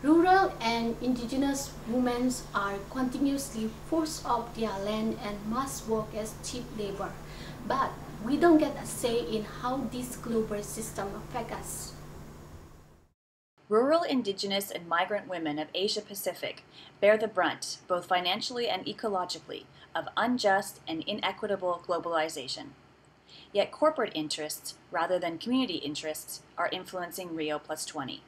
Rural and indigenous women are continuously forced off their land and must work as cheap labor. But we don't get a say in how this global system affects us. Rural, indigenous, and migrant women of Asia-Pacific bear the brunt, both financially and ecologically, of unjust and inequitable globalization. Yet corporate interests, rather than community interests, are influencing Rio+20.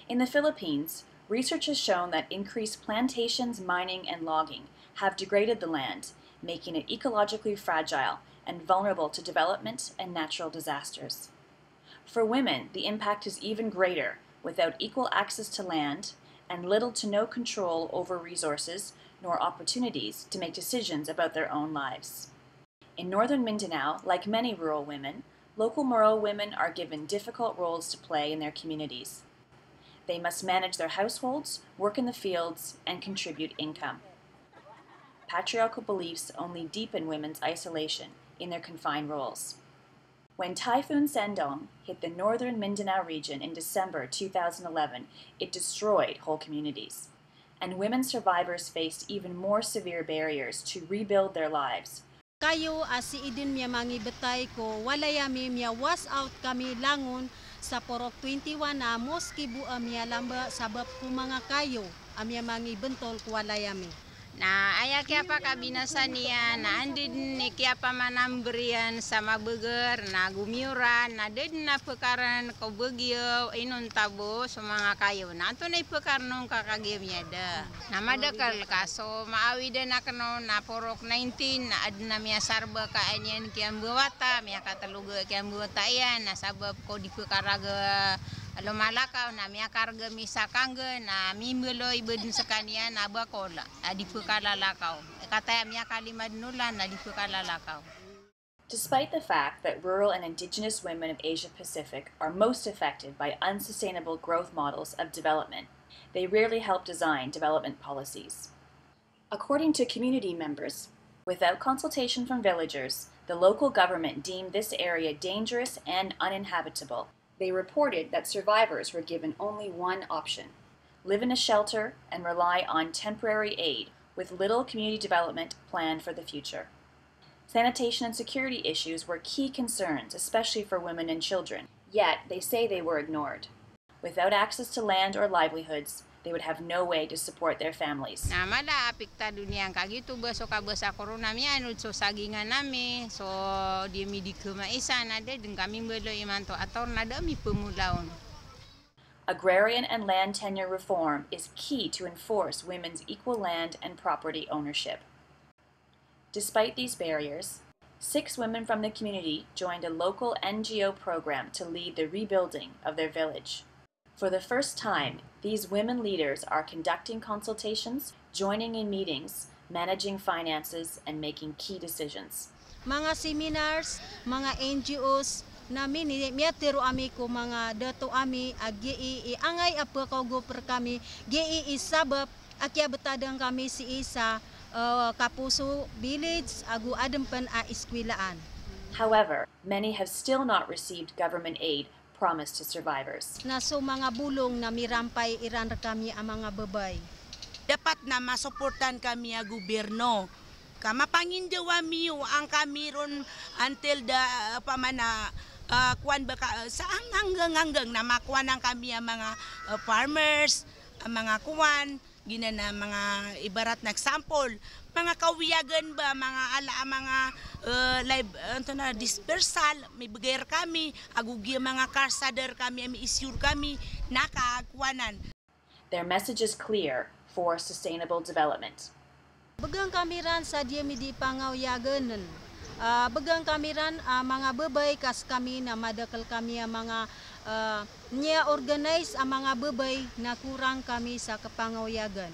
In the Philippines, research has shown that increased plantations, mining, and logging have degraded the land, making it ecologically fragile and vulnerable to development and natural disasters. For women, the impact is even greater, without equal access to land and little to no control over resources nor opportunities to make decisions about their own lives. In Northern Mindanao, like many rural women, local Moro women are given difficult roles to play in their communities. They must manage their households, work in the fields, and contribute income. Patriarchal beliefs only deepen women's isolation in their confined roles. When Typhoon Sendong hit the northern Mindanao region in December 2011, it destroyed whole communities, and women survivors faced even more severe barriers to rebuild their lives. Kayo si idin miya mangi betay ko walayami miya was out kami langon sa porok 21 na moski bu miya lamba sabab ko mga kayo amya mangi bentol ko walayami. Na aya kaya pa kabinasa niya na andin ni kaya pa manamberian sama beger na gumiuran na din na pekaran ko begyo inun tabo sa mga kayo na ito na ipekarnong kakagim niya da na madakal ka so maawi din na kano na porok 19 na adna miya sarba kaanyan kiyang buwata miya kataluga kiyang buwata yan na sabab ko di pekaraga lumalakaw na miya karga misa kangga na mimuloy bedin sa kanya na bakola di pekalalakaw kataya miya kalimad nulan na di pekalalakaw. Despite the fact that rural and indigenous women of Asia-Pacific are most affected by unsustainable growth models of development, they rarely help design development policies. According to community members, without consultation from villagers, the local government deemed this area dangerous and uninhabitable. They reported that survivors were given only one option: live in a shelter and rely on temporary aid with little community development planned for the future. Sanitation and security issues were key concerns, especially for women and children, yet they say they were ignored. Without access to land or livelihoods, they would have no way to support their families. Na mala apektado niyan kagito ba so kabasa corona mi ano so sagingan nami so di mi di kumaisa na de din kami belo imanto ator na da mi pemulaon. Agrarian and land tenure reform is key to enforce women's equal land and property ownership. Despite these barriers, 6 women from the community joined a local NGO program to lead the rebuilding of their village. For the first time, these women leaders are conducting consultations, joining in meetings, managing finances, and making key decisions. Mga seminars, mga NGOs namin miatero ami ko mga dato ami agi angay apa ko go per kami gi isabab akya betadang kami si isa Kapuso village agu adempen a iskwilaan. However, many have still not received government aid promised to survivors. Na so mga bulong na mirampay iran kami ang mga babay. Dapat na masuportan kami ang gobyerno. Kamapangindawa mi ang kami ron until the pamana kuan baka sa hanggang na makuha ng kami ang mga farmers, ang mga kuwan ginana mga ibarat na example mga kawiyagan ba mga ala mga live na dispersal may bagay kami agugi mga karsader kami may isure kami nakakwanan. Their message is clear for sustainable development. Begang kamiran sa dia mi di pangawiyagan. Begang kamiran mga babay kas kami na madakal kami mga niya organize ang mga babay na kurang kami sa kapangawiyagan.